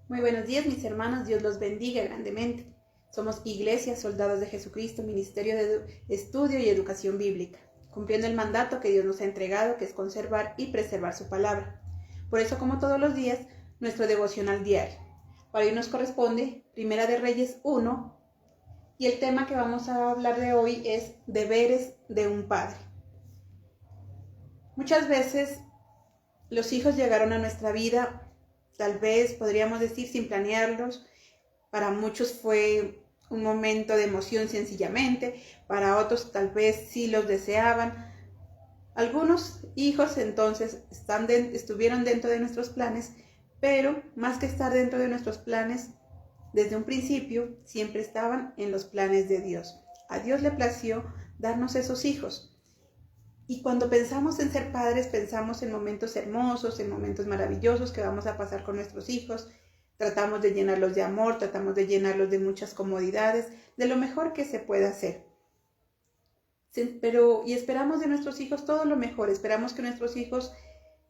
Muy buenos días, mis hermanos, Dios los bendiga grandemente. Somos Iglesia, Soldados de Jesucristo, Ministerio de Estudio y Educación Bíblica, cumpliendo el mandato que Dios nos ha entregado, que es conservar y preservar su palabra. Por eso, como todos los días, nuestro devocional diario. Para hoy nos corresponde Primera de Reyes 1, y el tema que vamos a hablar de hoy es deberes de un padre. Muchas veces los hijos llegaron a nuestra vida, tal vez podríamos decir sin planearlos. Para muchos fue un momento de emoción sencillamente, para otros tal vez sí los deseaban. Algunos hijos entonces estuvieron dentro de nuestros planes, pero más que estar dentro de nuestros planes, desde un principio siempre estaban en los planes de Dios. A Dios le plació darnos esos hijos. Y cuando pensamos en ser padres, pensamos en momentos hermosos, en momentos maravillosos que vamos a pasar con nuestros hijos. Tratamos de llenarlos de amor, tratamos de llenarlos de muchas comodidades, de lo mejor que se pueda hacer. Y esperamos de nuestros hijos todo lo mejor, esperamos que nuestros hijos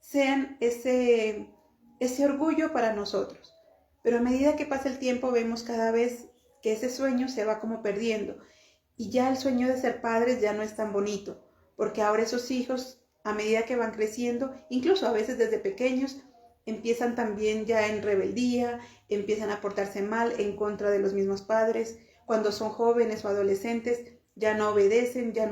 sean ese orgullo para nosotros. Pero a medida que pasa el tiempo vemos cada vez que ese sueño se va como perdiendo. Y ya el sueño de ser padres ya no es tan bonito, porque ahora esos hijos, a medida que van creciendo, incluso a veces desde pequeños, empiezan también ya en rebeldía, empiezan a portarse mal en contra de los mismos padres. Cuando son jóvenes o adolescentes, ya no obedecen, ya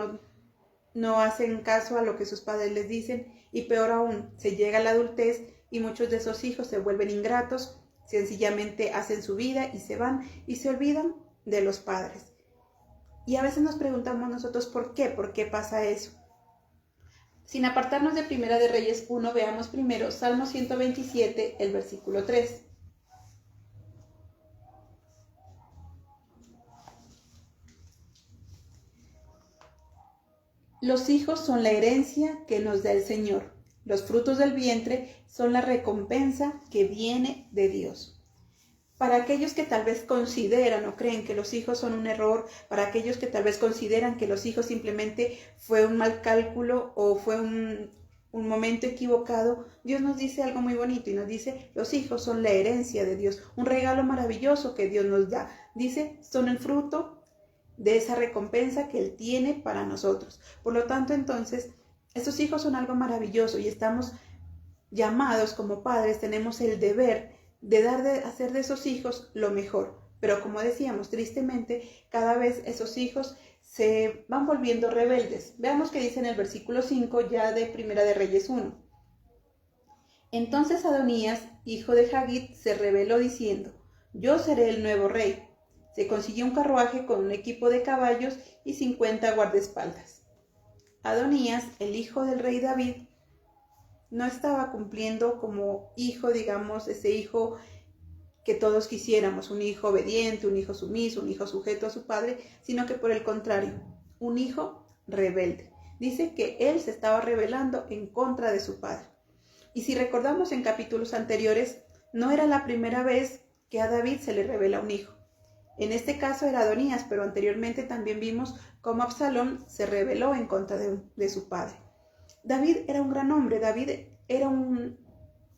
no hacen caso a lo que sus padres les dicen, y peor aún, se llega a la adultez y muchos de esos hijos se vuelven ingratos, sencillamente hacen su vida y se van y se olvidan de los padres. Y a veces nos preguntamos nosotros ¿por qué pasa eso? Sin apartarnos de Primera de Reyes 1, veamos primero Salmo 127, el versículo 3. Los hijos son la herencia que nos da el Señor. Los frutos del vientre son la recompensa que viene de Dios. Para aquellos que tal vez consideran o creen que los hijos son un error, para aquellos que tal vez consideran que los hijos simplemente fue un mal cálculo o fue un momento equivocado, Dios nos dice algo muy bonito y nos dice, los hijos son la herencia de Dios, un regalo maravilloso que Dios nos da. Dice, son el fruto de esa recompensa que Él tiene para nosotros. Por lo tanto, entonces, estos hijos son algo maravilloso y estamos llamados como padres, tenemos el deber de hacer de esos hijos lo mejor. Pero como decíamos, tristemente, cada vez esos hijos se van volviendo rebeldes. Veamos qué dice en el versículo 5 ya de Primera de Reyes 1. Entonces Adonías, hijo de Hagit, se rebeló diciendo, yo seré el nuevo rey. Se consiguió un carruaje con un equipo de caballos y 50 guardaespaldas. Adonías, el hijo del rey David, no estaba cumpliendo como hijo, digamos, ese hijo que todos quisiéramos, un hijo obediente, un hijo sumiso, un hijo sujeto a su padre, sino que por el contrario, un hijo rebelde. Dice que él se estaba rebelando en contra de su padre. Y si recordamos en capítulos anteriores, no era la primera vez que a David se le revela un hijo. En este caso era Adonías, pero anteriormente también vimos cómo Absalón se rebeló en contra de su padre. David era un gran hombre,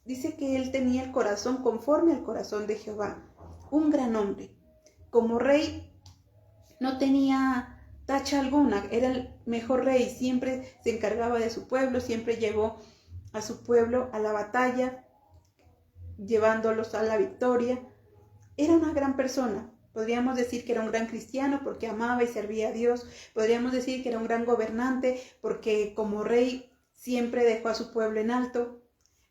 dice que él tenía el corazón conforme al corazón de Jehová, un gran hombre. Como rey no tenía tacha alguna, era el mejor rey, siempre se encargaba de su pueblo, siempre llevó a su pueblo a la batalla, llevándolos a la victoria. Era una gran persona. Podríamos decir que era un gran cristiano porque amaba y servía a Dios. Podríamos decir que era un gran gobernante porque como rey siempre dejó a su pueblo en alto.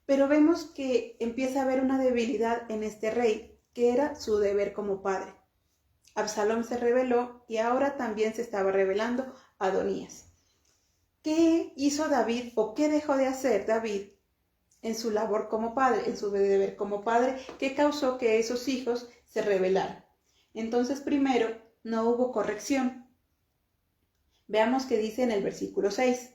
Pero vemos que empieza a haber una debilidad en este rey, que era su deber como padre. Absalón se rebeló y ahora también se estaba rebelando Adonías. ¿Qué hizo David o qué dejó de hacer David en su labor como padre, en su deber como padre, que causó que esos hijos se rebelaran? Entonces, primero, no hubo corrección. Veamos qué dice en el versículo 6.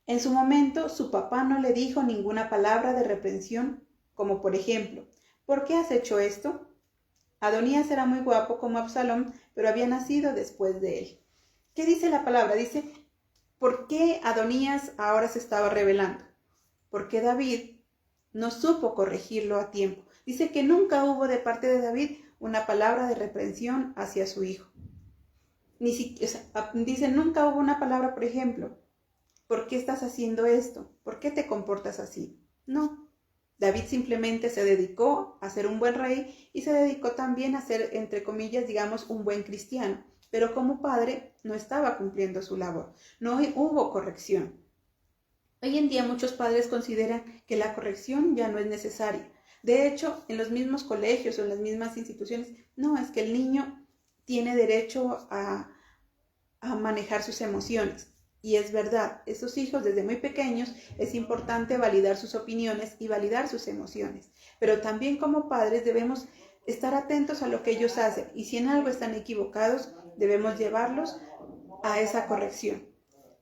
En su momento, su papá no le dijo ninguna palabra de reprensión, como por ejemplo, ¿por qué has hecho esto? Adonías era muy guapo como Absalón, pero había nacido después de él. ¿Qué dice la palabra? Dice, ¿por qué Adonías ahora se estaba rebelando? Porque David no supo corregirlo a tiempo. Dice que nunca hubo de parte de David una palabra de reprensión hacia su hijo. Dice, nunca hubo una palabra, por ejemplo, ¿por qué estás haciendo esto? ¿Por qué te comportas así? No. David simplemente se dedicó a ser un buen rey y se dedicó también a ser, entre comillas, digamos, un buen cristiano. Pero como padre no estaba cumpliendo su labor. No hubo corrección. Hoy en día muchos padres consideran que la corrección ya no es necesaria. De hecho, en los mismos colegios o en las mismas instituciones, no, es que el niño tiene derecho a manejar sus emociones. Y es verdad, esos hijos desde muy pequeños es importante validar sus opiniones y validar sus emociones. Pero también como padres debemos estar atentos a lo que ellos hacen y si en algo están equivocados, debemos llevarlos a esa corrección.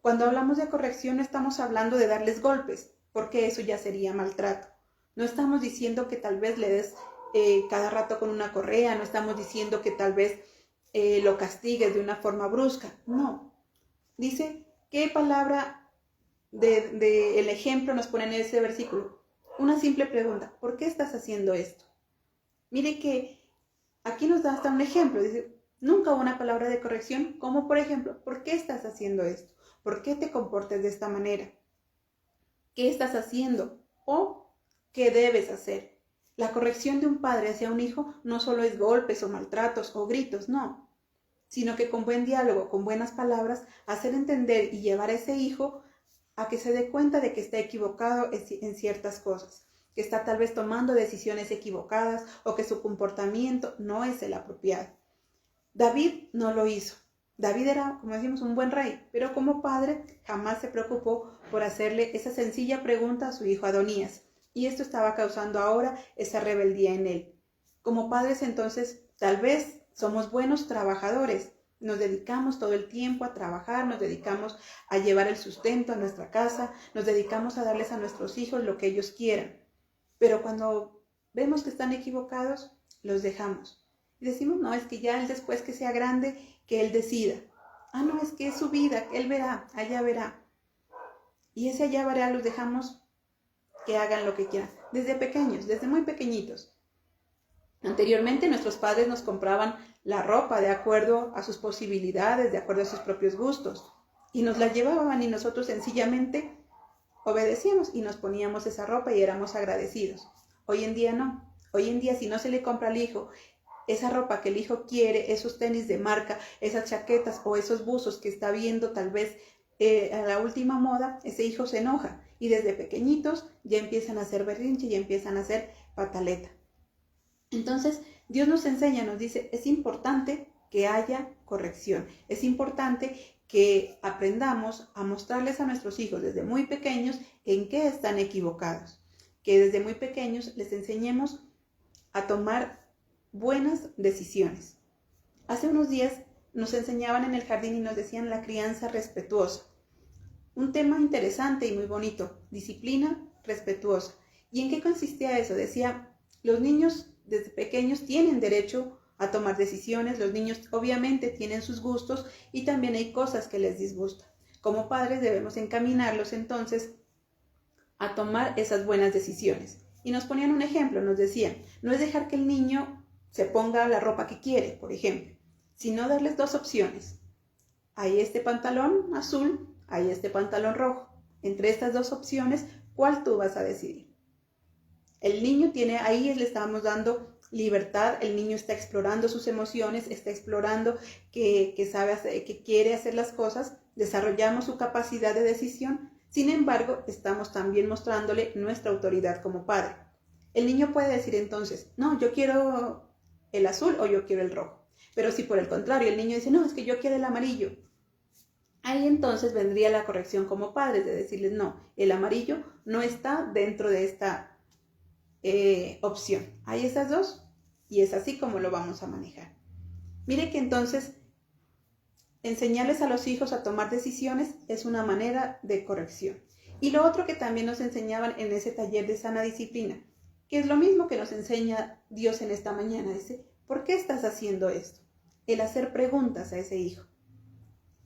Cuando hablamos de corrección no estamos hablando de darles golpes, porque eso ya sería maltrato. No estamos diciendo que tal vez le des cada rato con una correa, no estamos diciendo que tal vez lo castigues de una forma brusca. No. Dice, ¿qué palabra el ejemplo nos pone en ese versículo? Una simple pregunta, ¿por qué estás haciendo esto? Mire que aquí nos da hasta un ejemplo, dice, nunca hubo una palabra de corrección, como por ejemplo, ¿por qué estás haciendo esto? ¿Por qué te comportas de esta manera? ¿Qué estás haciendo? ¿O qué debes hacer? La corrección de un padre hacia un hijo no solo es golpes o maltratos o gritos, no, sino que con buen diálogo, con buenas palabras, hacer entender y llevar a ese hijo a que se dé cuenta de que está equivocado en ciertas cosas, que está tal vez tomando decisiones equivocadas o que su comportamiento no es el apropiado. David no lo hizo. David era, como decimos, un buen rey, pero como padre jamás se preocupó por hacerle esa sencilla pregunta a su hijo Adonías, y esto estaba causando ahora esa rebeldía en él. Como padres entonces, tal vez somos buenos trabajadores, nos dedicamos todo el tiempo a trabajar, nos dedicamos a llevar el sustento a nuestra casa, nos dedicamos a darles a nuestros hijos lo que ellos quieran, pero cuando vemos que están equivocados, los dejamos. Y decimos, no, es que ya él después que sea grande, que él decida. Ah, no, es que es su vida, él verá, allá verá. Y ese allá verá los dejamos que hagan lo que quieran. Desde pequeños, desde muy pequeñitos. Anteriormente nuestros padres nos compraban la ropa de acuerdo a sus posibilidades, de acuerdo a sus propios gustos. Y nos la llevaban y nosotros sencillamente obedecíamos y nos poníamos esa ropa y éramos agradecidos. Hoy en día no. Hoy en día si no se le compra al hijo esa ropa que el hijo quiere, esos tenis de marca, esas chaquetas o esos buzos que está viendo tal vez a la última moda, ese hijo se enoja y desde pequeñitos ya empiezan a hacer berrinche y empiezan a hacer pataleta. Entonces Dios nos enseña, nos dice, es importante que haya corrección, es importante que aprendamos a mostrarles a nuestros hijos desde muy pequeños en qué están equivocados, que desde muy pequeños les enseñemos a tomar buenas decisiones. Hace unos días nos enseñaban en el jardín y nos decían la crianza respetuosa. Un tema interesante y muy bonito, disciplina respetuosa. ¿Y en qué consistía eso? Decía, los niños desde pequeños tienen derecho a tomar decisiones, los niños obviamente tienen sus gustos y también hay cosas que les disgustan. Como padres debemos encaminarlos entonces a tomar esas buenas decisiones. Y nos ponían un ejemplo, nos decían, no es dejar que el niño se ponga la ropa que quiere, por ejemplo, sino darles dos opciones. Hay este pantalón azul, hay este pantalón rojo. Entre estas dos opciones, ¿cuál tú vas a decidir? El niño tiene, ahí le estamos dando libertad, el niño está explorando sus emociones, está explorando que sabe hacer, que quiere hacer las cosas, desarrollamos su capacidad de decisión, sin embargo, estamos también mostrándole nuestra autoridad como padre. El niño puede decir entonces, no, yo quiero el azul o yo quiero el rojo. Pero si por el contrario el niño dice, no, es que yo quiero el amarillo, ahí entonces vendría la corrección como padres de decirles, no, el amarillo no está dentro de esta opción. Hay esas dos y es así como lo vamos a manejar. Mire que entonces enseñarles a los hijos a tomar decisiones es una manera de corrección. Y lo otro que también nos enseñaban en ese taller de sana disciplina, que es lo mismo que nos enseña Dios en esta mañana. Dice, ¿por qué estás haciendo esto? El hacer preguntas a ese hijo.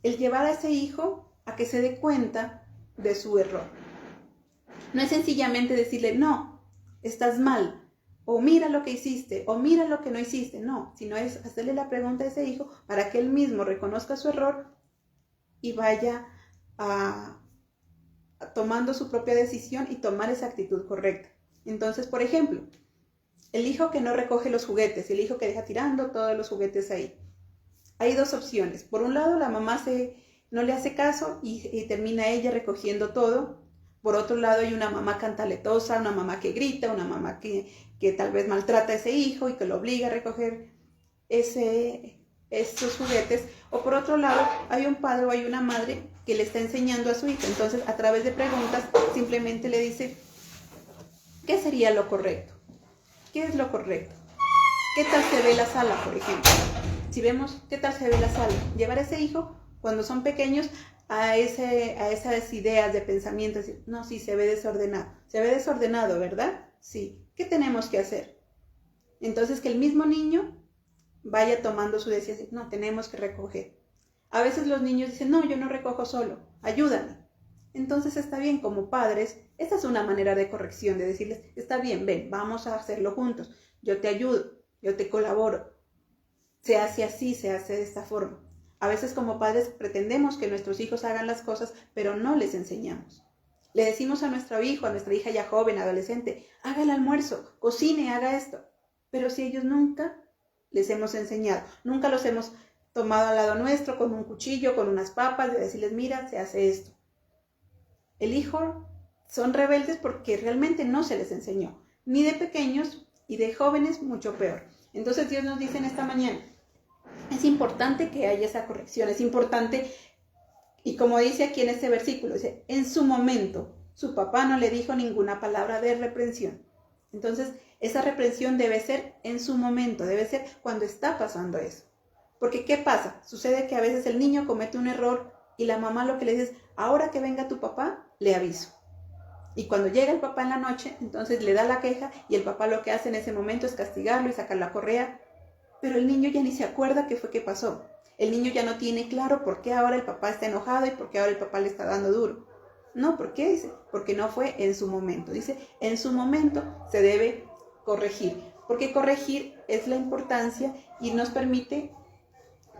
El llevar a ese hijo a que se dé cuenta de su error. No es sencillamente decirle, no, estás mal, o mira lo que hiciste, o mira lo que no hiciste. No, sino es hacerle la pregunta a ese hijo para que él mismo reconozca su error y vaya tomando su propia decisión y tomar esa actitud correcta. Entonces, por ejemplo, el hijo que no recoge los juguetes, el hijo que deja tirando todos los juguetes ahí. Hay dos opciones. Por un lado, la mamá no le hace caso y termina ella recogiendo todo. Por otro lado, hay una mamá cantaletosa, una mamá que grita, una mamá que tal vez maltrata a ese hijo y que lo obliga a recoger esos juguetes. O por otro lado, hay un padre o hay una madre que le está enseñando a su hijo. Entonces, a través de preguntas, simplemente le dice, ¿qué sería lo correcto? ¿Qué es lo correcto? ¿Qué tal se ve la sala, por ejemplo? Si vemos qué tal se ve la sala, llevar a ese hijo, cuando son pequeños, a esas ideas de pensamiento, decir, no, sí, se ve desordenado, ¿verdad? Sí, ¿qué tenemos que hacer? Entonces, que el mismo niño vaya tomando su decisión, no, tenemos que recoger. A veces los niños dicen, no, yo no recojo solo, ayúdame. Entonces está bien, como padres, esta es una manera de corrección, de decirles, está bien, ven, vamos a hacerlo juntos, yo te ayudo, yo te colaboro. Se hace así, se hace de esta forma. A veces como padres pretendemos que nuestros hijos hagan las cosas, pero no les enseñamos. Le decimos a nuestro hijo, a nuestra hija ya joven, adolescente, haga el almuerzo, cocine, haga esto. Pero si ellos nunca les hemos enseñado, nunca los hemos tomado al lado nuestro con un cuchillo, con unas papas, de decirles, mira, se hace esto. El hijo son rebeldes porque realmente no se les enseñó, ni de pequeños y de jóvenes mucho peor. Entonces Dios nos dice en esta mañana, es importante que haya esa corrección, es importante, y como dice aquí en este versículo, dice, en su momento, su papá no le dijo ninguna palabra de reprensión. Entonces, esa reprensión debe ser en su momento, debe ser cuando está pasando eso. Porque, ¿qué pasa? Sucede que a veces el niño comete un error y la mamá lo que le dice es, ahora que venga tu papá, le aviso. Y cuando llega el papá en la noche, entonces le da la queja y el papá lo que hace en ese momento es castigarlo y sacar la correa. Pero el niño ya ni se acuerda qué fue que pasó. El niño ya no tiene claro por qué ahora el papá está enojado y por qué ahora el papá le está dando duro. No, ¿por qué? Dice, porque no fue en su momento. Dice, en su momento se debe corregir. Porque corregir es la importancia y nos permite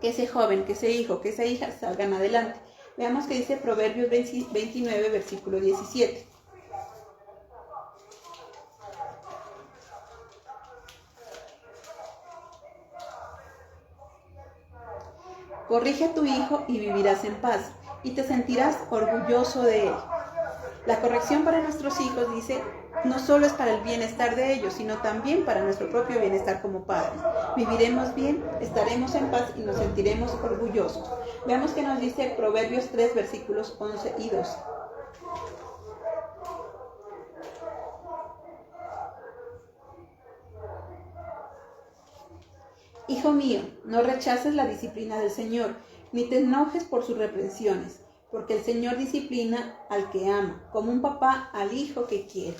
que ese joven, que ese hijo, que esa hija salgan adelante. Veamos que dice Proverbios 29, versículo 17. Corrige a tu hijo y vivirás en paz, y te sentirás orgulloso de él. La corrección para nuestros hijos, dice, no solo es para el bienestar de ellos, sino también para nuestro propio bienestar como padres. Viviremos bien, estaremos en paz y nos sentiremos orgullosos. Veamos que nos dice Proverbios 3, versículos 11 y 12. Hijo mío, no rechaces la disciplina del Señor, ni te enojes por sus reprensiones, porque el Señor disciplina al que ama, como un papá al hijo que quiere.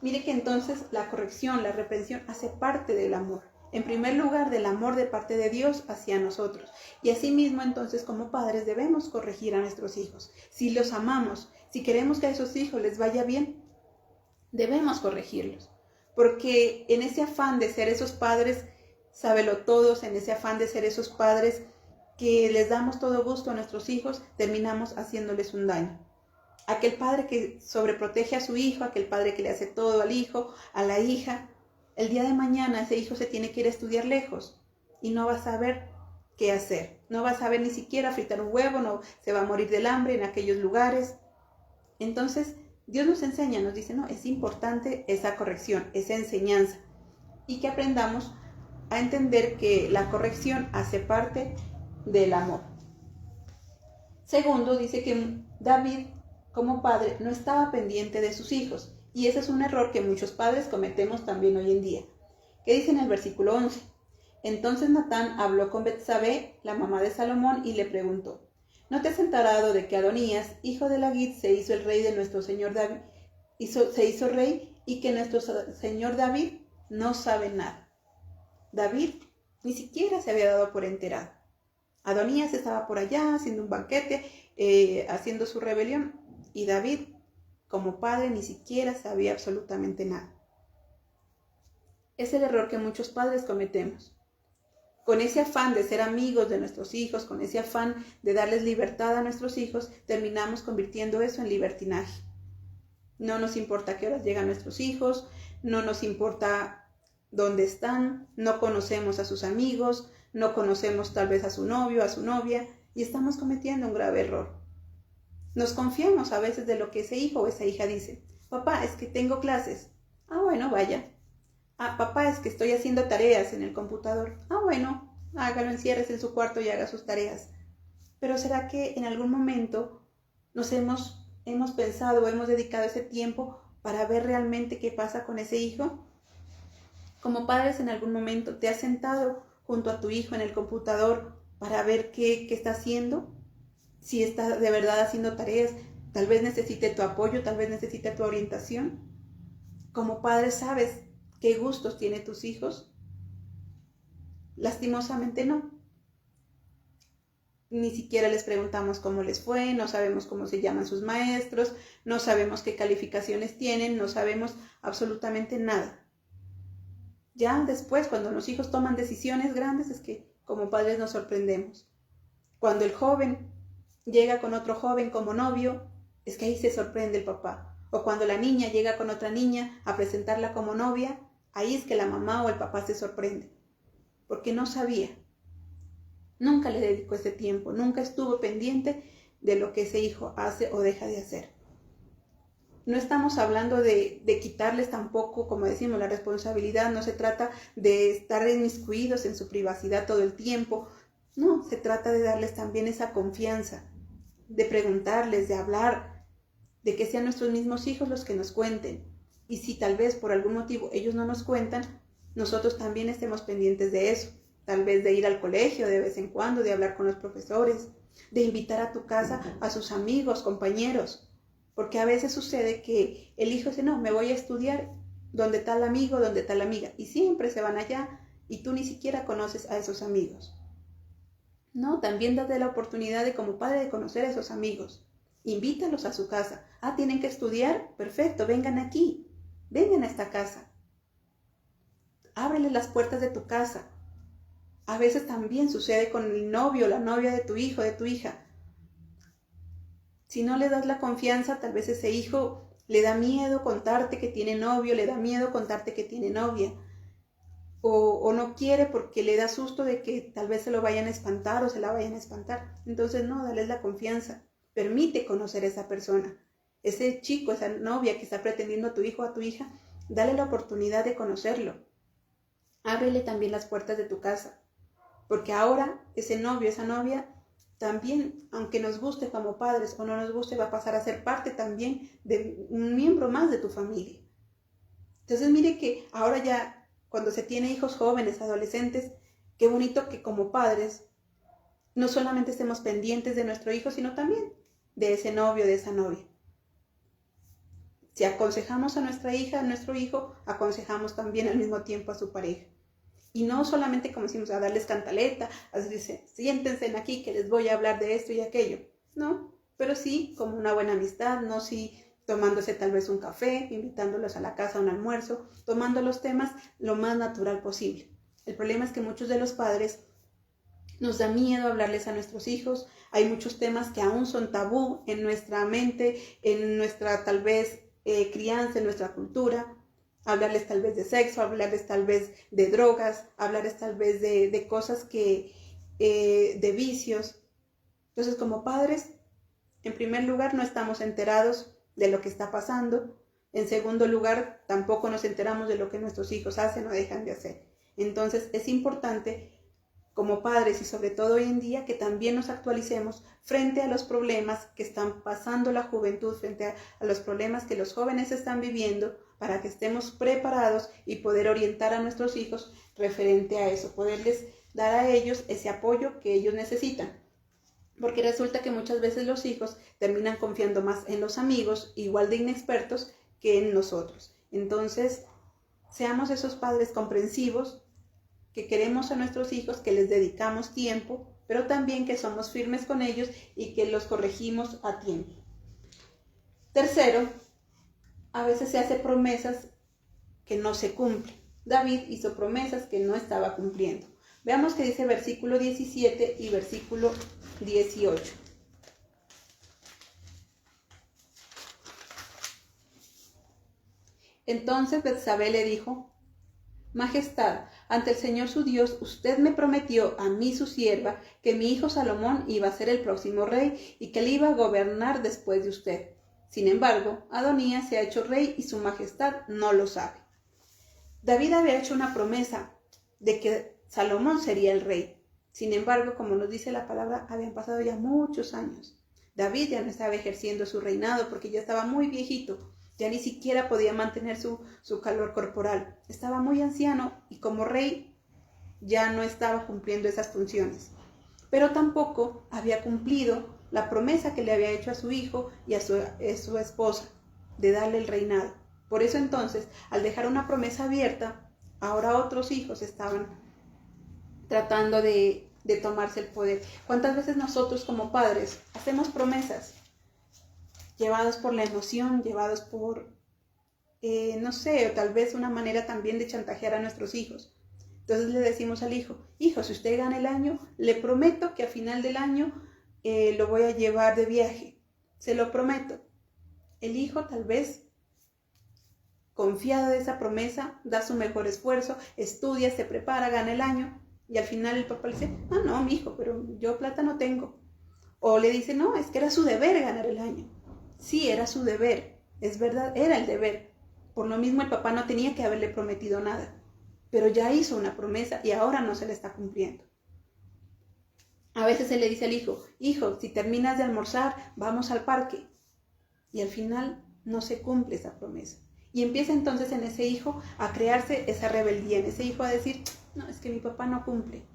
Mire que entonces la corrección, la reprensión hace parte del amor. En primer lugar, del amor de parte de Dios hacia nosotros. Y asimismo, entonces, como padres debemos corregir a nuestros hijos. Si los amamos, si queremos que a esos hijos les vaya bien, debemos corregirlos. Porque en ese afán de ser esos padres sabelotodos, en ese afán de ser esos padres que les damos todo gusto a nuestros hijos, terminamos haciéndoles un daño. Aquel padre que sobreprotege a su hijo, aquel padre que le hace todo al hijo, a la hija, el día de mañana ese hijo se tiene que ir a estudiar lejos y no va a saber qué hacer. No va a saber ni siquiera fritar un huevo, no, se va a morir del hambre en aquellos lugares. Entonces, Dios nos enseña, nos dice, no, es importante esa corrección, esa enseñanza, y que aprendamos a entender que la corrección hace parte del amor. Segundo, dice que David, como padre, no estaba pendiente de sus hijos, y ese es un error que muchos padres cometemos también hoy en día. ¿Qué dice en el versículo 11? Entonces Natán habló con Betsabé, la mamá de Salomón, y le preguntó, ¿no te has enterado de que Adonías, hijo de Lagit, se hizo el rey de nuestro señor David, se hizo rey, y que nuestro señor David no sabe nada? David ni siquiera se había dado por enterado. Adonías estaba por allá haciendo un banquete, haciendo su rebelión, y David, como padre, ni siquiera sabía absolutamente nada. Es el error que muchos padres cometemos. Con ese afán de ser amigos de nuestros hijos, con ese afán de darles libertad a nuestros hijos, terminamos convirtiendo eso en libertinaje. No nos importa a qué horas llegan nuestros hijos, no nos importa dónde están, no conocemos a sus amigos, no conocemos tal vez a su novio, a su novia, y estamos cometiendo un grave error. Nos confiamos a veces de lo que ese hijo o esa hija dice. Papá, es que tengo clases. Ah, bueno, vaya. Ah, papá, es que estoy haciendo tareas en el computador. Ah, bueno, hágalo, enciérrese en su cuarto y haga sus tareas. Pero ¿será que en algún momento nos hemos pensado o hemos dedicado ese tiempo para ver realmente qué pasa con ese hijo? Como padres, en algún momento te has sentado junto a tu hijo en el computador para ver qué está haciendo, si está de verdad haciendo tareas, tal vez necesite tu apoyo, tal vez necesite tu orientación. Como padres, ¿sabes qué gustos tienen tus hijos? Lastimosamente no. Ni siquiera les preguntamos cómo les fue, no sabemos cómo se llaman sus maestros, no sabemos qué calificaciones tienen, no sabemos absolutamente nada. Ya después, cuando los hijos toman decisiones grandes, es que como padres nos sorprendemos. Cuando el joven llega con otro joven como novio, es que ahí se sorprende el papá. O cuando la niña llega con otra niña a presentarla como novia, ahí es que la mamá o el papá se sorprende. Porque no sabía. Nunca le dedicó ese tiempo, nunca estuvo pendiente de lo que ese hijo hace o deja de hacer. No estamos hablando de quitarles tampoco, como decimos, la responsabilidad. No se trata de estar inmiscuidos en su privacidad todo el tiempo. No, se trata de darles también esa confianza, de preguntarles, de hablar, de que sean nuestros mismos hijos los que nos cuenten. Y si tal vez por algún motivo ellos no nos cuentan, nosotros también estemos pendientes de eso. Tal vez de ir al colegio de vez en cuando, de hablar con los profesores, de invitar a tu casa a sus amigos, compañeros. Porque a veces sucede que el hijo dice, no, me voy a estudiar donde tal amigo, donde tal amiga. Y siempre se van allá y tú ni siquiera conoces a esos amigos. No, también date la oportunidad de como padre de conocer a esos amigos. Invítalos a su casa. Ah, ¿tienen que estudiar? Perfecto, vengan aquí. Vengan a esta casa. Ábreles las puertas de tu casa. A veces también sucede con el novio o la novia de tu hijo, de tu hija. Si no le das la confianza, tal vez ese hijo le da miedo contarte que tiene novio, le da miedo contarte que tiene novia. O no quiere porque le da susto de que tal vez se lo vayan a espantar o se la vayan a espantar. Entonces no, dale la confianza. Permite conocer a esa persona. Ese chico, esa novia que está pretendiendo a tu hijo o a tu hija, dale la oportunidad de conocerlo. Ábrele también las puertas de tu casa. Porque ahora ese novio, esa novia, también, aunque nos guste como padres o no nos guste, va a pasar a ser parte también de un miembro más de tu familia. Entonces mire que ahora ya, cuando se tiene hijos jóvenes, adolescentes, qué bonito que como padres no solamente estemos pendientes de nuestro hijo, sino también de ese novio, de esa novia. Si aconsejamos a nuestra hija, a nuestro hijo, aconsejamos también al mismo tiempo a su pareja. Y no solamente, como decimos, a darles cantaleta, a decir, siéntense aquí que les voy a hablar de esto y aquello. No, pero sí como una buena amistad, no sí tomándose tal vez un café, invitándolos a la casa a un almuerzo, tomando los temas lo más natural posible. El problema es que muchos de los padres nos da miedo hablarles a nuestros hijos. Hay muchos temas que aún son tabú en nuestra mente, en nuestra tal vez crianza, en nuestra cultura. Hablarles tal vez de sexo, hablarles tal vez de drogas, hablarles tal vez de cosas de vicios. Entonces, como padres, en primer lugar, no estamos enterados de lo que está pasando. En segundo lugar, tampoco nos enteramos de lo que nuestros hijos hacen o dejan de hacer. Entonces, es importante, como padres y sobre todo hoy en día, que también nos actualicemos frente a los problemas que están pasando la juventud, frente a los problemas que los jóvenes están viviendo, para que estemos preparados y poder orientar a nuestros hijos referente a eso, poderles dar a ellos ese apoyo que ellos necesitan. Porque resulta que muchas veces los hijos terminan confiando más en los amigos, igual de inexpertos, que en nosotros. Entonces, seamos esos padres comprensivos, que queremos a nuestros hijos, que les dedicamos tiempo, pero también que somos firmes con ellos y que los corregimos a tiempo. Tercero, a veces se hacen promesas que no se cumplen. David hizo promesas que no estaba cumpliendo. Veamos qué dice versículo 17 y versículo 18. Entonces Betsabé le dijo: Majestad, ante el Señor su Dios, usted me prometió a mí, su sierva, que mi hijo Salomón iba a ser el próximo rey y que él iba a gobernar después de usted. Sin embargo, Adonías se ha hecho rey y su majestad no lo sabe. David había hecho una promesa de que Salomón sería el rey. Sin embargo, como nos dice la palabra, habían pasado ya muchos años. David ya no estaba ejerciendo su reinado porque ya estaba muy viejito. Ya ni siquiera podía mantener su calor corporal. Estaba muy anciano y como rey ya no estaba cumpliendo esas funciones. Pero tampoco había cumplido la promesa que le había hecho a su hijo y a su esposa de darle el reinado. Por eso entonces, al dejar una promesa abierta, ahora otros hijos estaban tratando de tomarse el poder. ¿Cuántas veces nosotros como padres hacemos promesas llevados por la emoción, llevados por, no sé, o tal vez una manera también de chantajear a nuestros hijos? Entonces le decimos al hijo: hijo, si usted gana el año, le prometo que a final del año lo voy a llevar de viaje. Se lo prometo. El hijo tal vez, confiado de esa promesa, da su mejor esfuerzo, estudia, se prepara, gana el año, y al final el papá le dice: no, mi hijo, pero yo plata no tengo. O le dice: no, es que era su deber ganar el año. Sí, era su deber, es verdad, era el deber. Por lo mismo el papá no tenía que haberle prometido nada, pero ya hizo una promesa y ahora no se le está cumpliendo. A veces se le dice al hijo: hijo, si terminas de almorzar, vamos al parque. Y al final no se cumple esa promesa. Y empieza entonces en ese hijo a crearse esa rebeldía, en ese hijo a decir: no, es que mi papá no cumple.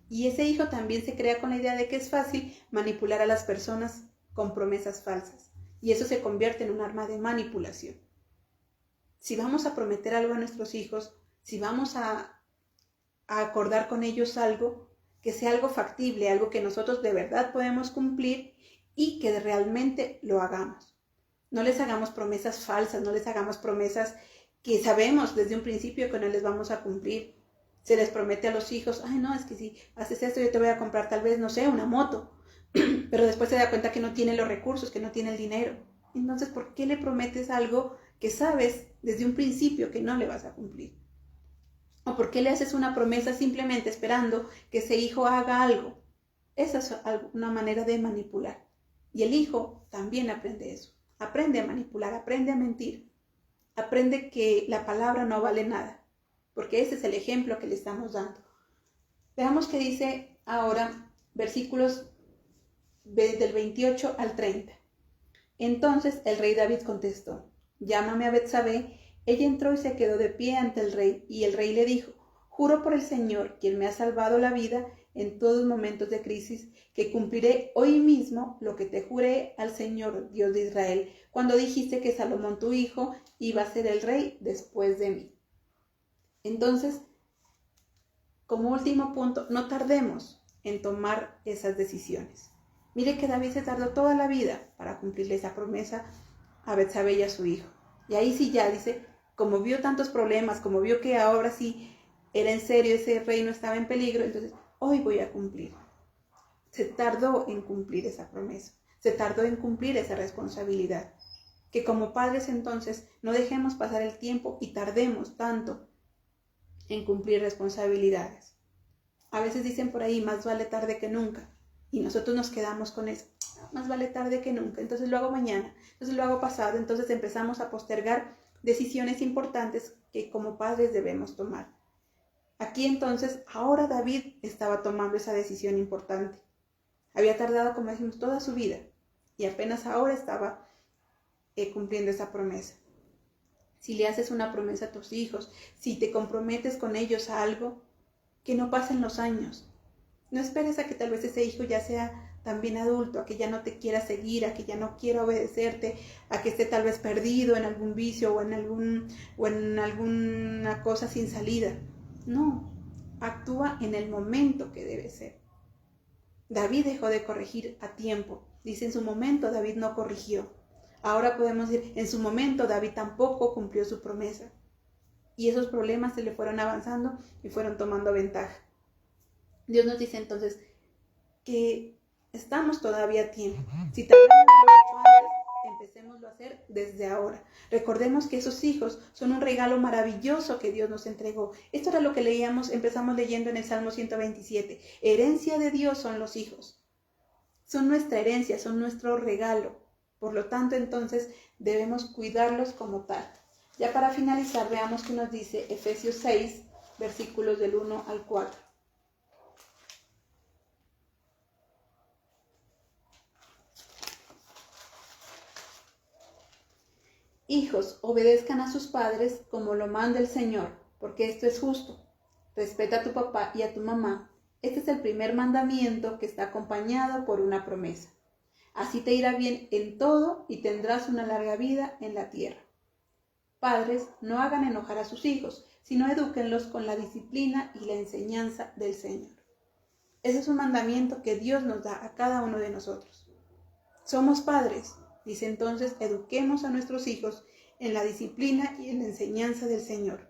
Y ese hijo también se crea con la idea de que es fácil manipular a las personas con promesas falsas. Y eso se convierte en un arma de manipulación. Si vamos a prometer algo a nuestros hijos, si vamos a acordar con ellos algo, que sea algo factible, algo que nosotros de verdad podemos cumplir y que realmente lo hagamos. No les hagamos promesas falsas, no les hagamos promesas que sabemos desde un principio que no les vamos a cumplir. Se les promete a los hijos: ay, no, es que si haces esto yo te voy a comprar tal vez, no sé, una moto. Pero después se da cuenta que no tiene los recursos, que no tiene el dinero. Entonces, ¿por qué le prometes algo que sabes desde un principio que no le vas a cumplir? ¿O por qué le haces una promesa simplemente esperando que ese hijo haga algo? Esa es una manera de manipular. Y el hijo también aprende eso. Aprende a manipular, aprende a mentir. Aprende que la palabra no vale nada. Porque ese es el ejemplo que le estamos dando. Veamos qué dice ahora versículos del 28 al 30. Entonces el rey David contestó: llámame a Betsabé. Ella entró y se quedó de pie ante el rey, y el rey le dijo: juro por el Señor, quien me ha salvado la vida en todos momentos de crisis, que cumpliré hoy mismo lo que te juré al Señor, Dios de Israel, cuando dijiste que Salomón tu hijo iba a ser el rey después de mí. Entonces, como último punto, no tardemos en tomar esas decisiones. Mire que David se tardó toda la vida para cumplirle esa promesa a Betsabé y a su hijo. Y ahí sí ya dice, como vio tantos problemas, como vio que ahora sí era en serio, ese reino estaba en peligro, entonces hoy voy a cumplir. Se tardó en cumplir esa promesa, se tardó en cumplir esa responsabilidad. Que como padres entonces no dejemos pasar el tiempo y tardemos tanto en cumplir responsabilidades. A veces dicen por ahí: más vale tarde que nunca. Y nosotros nos quedamos con eso: más vale tarde que nunca, entonces lo hago mañana, entonces lo hago pasado. Entonces empezamos a postergar decisiones importantes que como padres debemos tomar. Aquí entonces, ahora David estaba tomando esa decisión importante. Había tardado, como decimos, toda su vida y apenas ahora estaba cumpliendo esa promesa. Si le haces una promesa a tus hijos, si te comprometes con ellos a algo, que no pasen los años. No esperes a que tal vez ese hijo ya sea también adulto, a que ya no te quiera seguir, a que ya no quiera obedecerte, a que esté tal vez perdido en algún vicio o en alguna cosa sin salida. No, actúa en el momento que debe ser. David dejó de corregir a tiempo. Dice: en su momento David no corrigió. Ahora podemos decir: en su momento David tampoco cumplió su promesa. Y esos problemas se le fueron avanzando y fueron tomando ventaja. Dios nos dice entonces que estamos todavía a tiempo. Si tardamos lo hecho antes, empecémoslo a hacer desde ahora. Recordemos que esos hijos son un regalo maravilloso que Dios nos entregó. Esto era lo que empezamos leyendo en el Salmo 127. Herencia de Dios son los hijos. Son nuestra herencia, son nuestro regalo. Por lo tanto, entonces, debemos cuidarlos como tal. Ya para finalizar, veamos qué nos dice Efesios 6, versículos del 1 al 4. Hijos, obedezcan a sus padres como lo manda el Señor, porque esto es justo. Respeta a tu papá y a tu mamá. Este es el primer mandamiento que está acompañado por una promesa. Así te irá bien en todo y tendrás una larga vida en la tierra. Padres, no hagan enojar a sus hijos, sino edúquenlos con la disciplina y la enseñanza del Señor. Ese es un mandamiento que Dios nos da a cada uno de nosotros. Somos padres. Dice entonces, eduquemos a nuestros hijos en la disciplina y en la enseñanza del Señor.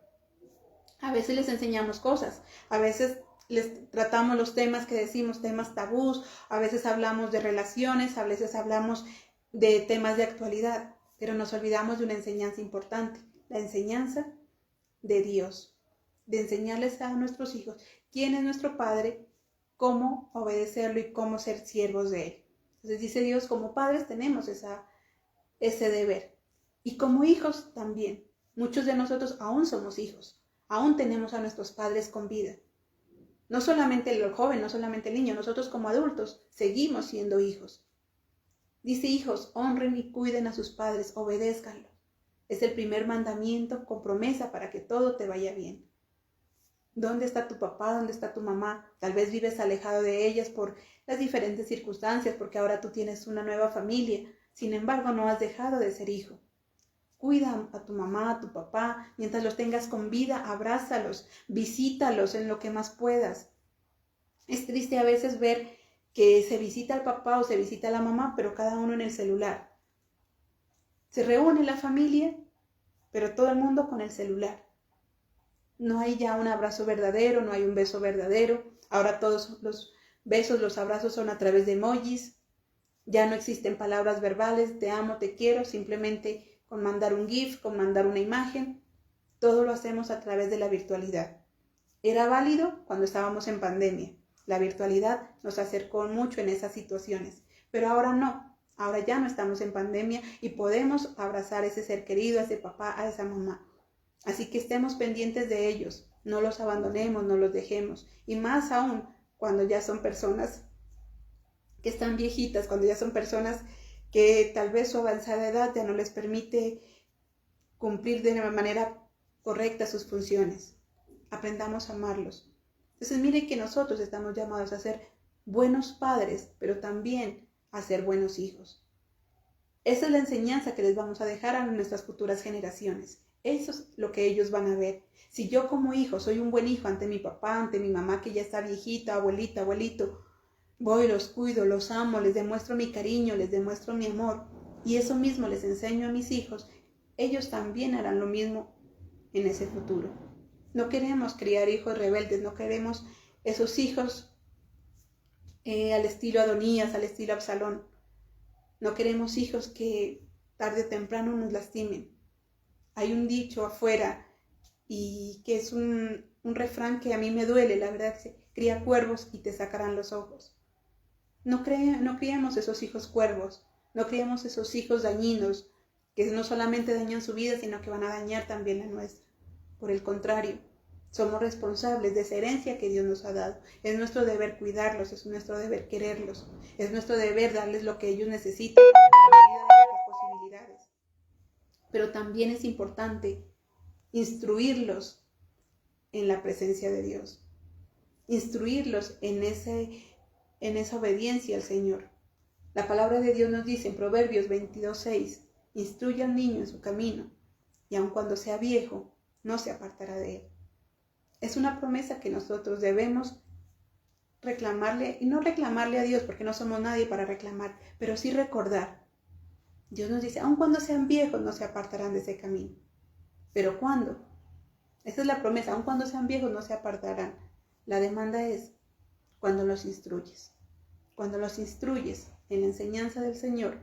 A veces les enseñamos cosas, a veces les tratamos los temas que decimos, temas tabús, a veces hablamos de relaciones, a veces hablamos de temas de actualidad, pero nos olvidamos de una enseñanza importante, la enseñanza de Dios, de enseñarles a nuestros hijos quién es nuestro Padre, cómo obedecerlo y cómo ser siervos de Él. Entonces dice Dios, como padres tenemos ese deber. Y como hijos también. Muchos de nosotros aún somos hijos. Aún tenemos a nuestros padres con vida. No solamente el joven, no solamente el niño. Nosotros como adultos seguimos siendo hijos. Dice, hijos, honren y cuiden a sus padres, obedézcanlo. Es el primer mandamiento con promesa para que todo te vaya bien. ¿Dónde está tu papá? ¿Dónde está tu mamá? Tal vez vives alejado de ellas por las diferentes circunstancias, porque ahora tú tienes una nueva familia. Sin embargo, no has dejado de ser hijo. Cuida a tu mamá, a tu papá. Mientras los tengas con vida, abrázalos, visítalos en lo que más puedas. Es triste a veces ver que se visita al papá o se visita a la mamá, pero cada uno en el celular. Se reúne la familia, pero todo el mundo con el celular. No hay ya un abrazo verdadero, no hay un beso verdadero. Ahora todos los besos, los abrazos son a través de emojis. Ya no existen palabras verbales, te amo, te quiero, simplemente con mandar un GIF, con mandar una imagen. Todo lo hacemos a través de la virtualidad. Era válido cuando estábamos en pandemia. La virtualidad nos acercó mucho en esas situaciones, pero ahora no. Ahora ya no estamos en pandemia y podemos abrazar a ese ser querido, a ese papá, a esa mamá. Así que estemos pendientes de ellos, no los abandonemos, no los dejemos. Y más aún cuando ya son personas que están viejitas, cuando ya son personas que tal vez su avanzada edad ya no les permite cumplir de una manera correcta sus funciones. Aprendamos a amarlos. Entonces mire que nosotros estamos llamados a ser buenos padres, pero también a ser buenos hijos. Esa es la enseñanza que les vamos a dejar a nuestras futuras generaciones. Eso es lo que ellos van a ver. Si yo como hijo soy un buen hijo ante mi papá, ante mi mamá que ya está viejita, abuelita, abuelito, voy, los cuido, los amo, les demuestro mi cariño, les demuestro mi amor, y eso mismo les enseño a mis hijos, ellos también harán lo mismo en ese futuro. No queremos criar hijos rebeldes, no queremos esos hijos al estilo Adonías, al estilo Absalón. No queremos hijos que tarde o temprano nos lastimen. Hay un dicho afuera y que es un refrán que a mí me duele, la verdad, dice, cría cuervos y te sacarán los ojos. No criemos esos hijos cuervos, no criemos esos hijos dañinos, que no solamente dañan su vida, sino que van a dañar también la nuestra. Por el contrario, somos responsables de esa herencia que Dios nos ha dado. Es nuestro deber cuidarlos, es nuestro deber quererlos, es nuestro deber darles lo que ellos necesitan en la medida de nuestras posibilidades. Pero también es importante instruirlos en la presencia de Dios, instruirlos en esa obediencia al Señor. La palabra de Dios nos dice en Proverbios 22:6, instruye al niño en su camino, y aun cuando sea viejo, no se apartará de él. Es una promesa que nosotros debemos reclamarle, y no reclamarle a Dios, porque no somos nadie para reclamar, pero sí recordar. Dios nos dice, aun cuando sean viejos, no se apartarán de ese camino. ¿Pero cuándo? Esa es la promesa, aun cuando sean viejos no se apartarán. La demanda es cuando los instruyes. Cuando los instruyes en la enseñanza del Señor,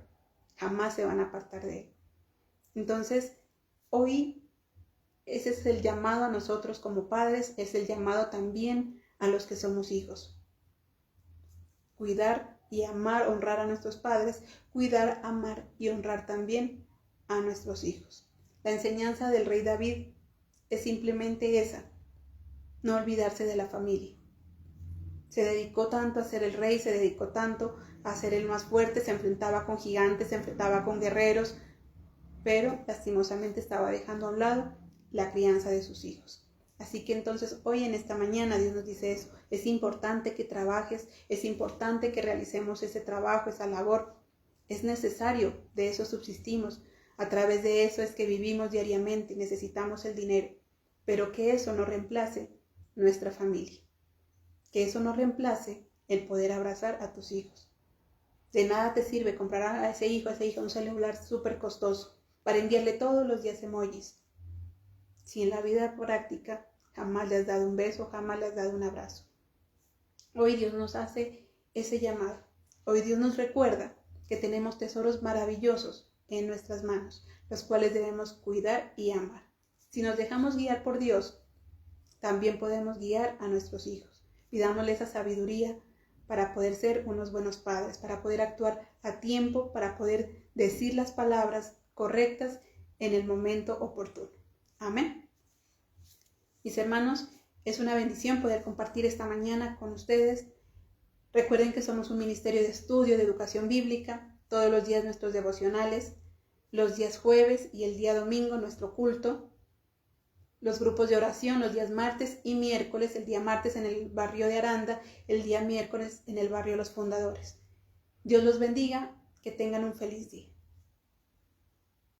jamás se van a apartar de Él. Entonces, hoy ese es el llamado a nosotros como padres, es el llamado también a los que somos hijos. Cuidar y amar, honrar a nuestros padres, cuidar, amar y honrar también a nuestros hijos. La enseñanza del rey David es simplemente esa, no olvidarse de la familia. Se dedicó tanto a ser el rey, se dedicó tanto a ser el más fuerte, se enfrentaba con gigantes, se enfrentaba con guerreros, pero lastimosamente estaba dejando a un lado la crianza de sus hijos. Así que entonces hoy en esta mañana Dios nos dice eso, es importante que trabajes, es importante que realicemos ese trabajo, esa labor, es necesario, de eso subsistimos, a través de eso es que vivimos diariamente, necesitamos el dinero, pero que eso no reemplace nuestra familia, que eso no reemplace el poder abrazar a tus hijos. De nada te sirve comprar a ese hijo, a esa hija un celular súper costoso para enviarle todos los días emojis, si en la vida práctica jamás le has dado un beso, jamás le has dado un abrazo. Hoy Dios nos hace ese llamado. Hoy Dios nos recuerda que tenemos tesoros maravillosos en nuestras manos, los cuales debemos cuidar y amar. Si nos dejamos guiar por Dios, también podemos guiar a nuestros hijos. Pidámosle esa sabiduría para poder ser unos buenos padres, para poder actuar a tiempo, para poder decir las palabras correctas en el momento oportuno. Amén. Mis hermanos, es una bendición poder compartir esta mañana con ustedes. Recuerden que somos un ministerio de estudio, de educación bíblica, todos los días nuestros devocionales, los días jueves y el día domingo nuestro culto, los grupos de oración los días martes y miércoles, el día martes en el barrio de Aranda, el día miércoles en el barrio Los Fundadores. Dios los bendiga, que tengan un feliz día.